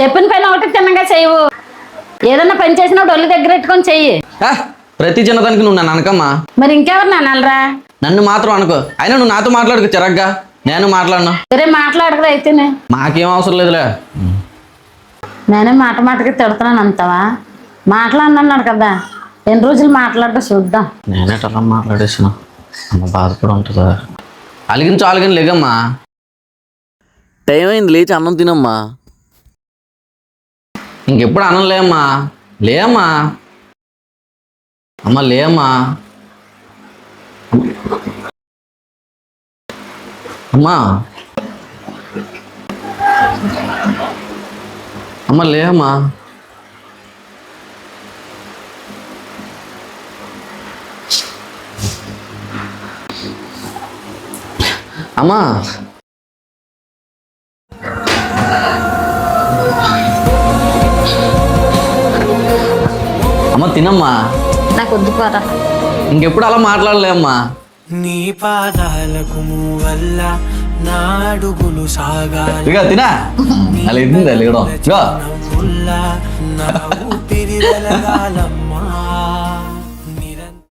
చెప్పిన పని ఒకటి తిన్నగా చేయవు. ఏదన్నా పని చేసినప్పుడు ఒళ్ళు దగ్గర పెట్టుకొని చెయ్యి. ప్రతి చిన్నదానికి నువ్వు నన్ను అనకమ్మా. మరి ఇంకెవరు నాన్నలరా? నన్ను మాత్రం అనుకో. అయినా నువ్వు నాతో మాట్లాడుకు చిరగ్గా. నేను మాట్లాడను. సరే మాట్లాడకదా అయితేనే. మాకేం అవసరం లేదులే. నేనే మాట మాటకి తిడుతున్నాను అంతావా? మాట్లాడినాడు కదా, ఎన్ని రోజులు మాట్లాడక చూద్దాం. నేనేటలా మాట్లాడేసిన అమ్మ బాధపడి ఉంటుందా? అలిగిన లేగమ్మా. టైం అయింది, లేచి అన్నం తినమ్మా. ఇంకెప్పుడు అన్నం లేమ్మా. లేమ్మా. అమ్మ లేమ్మా. అమ్మా అమ్మ లేమ్మా. అమ్మా అమ్మ తినమ్మా. నాకు వద్దు పోరా. ఇంకెప్పుడు అలా మాట్లాడలేమ్మా. నీ పాదాలకు వల్ల నా అడుగులు సాగాలి. ఇక తినా అలా ఇద్దా లేడం నా ఊపిరి వెలగాలమ్మ.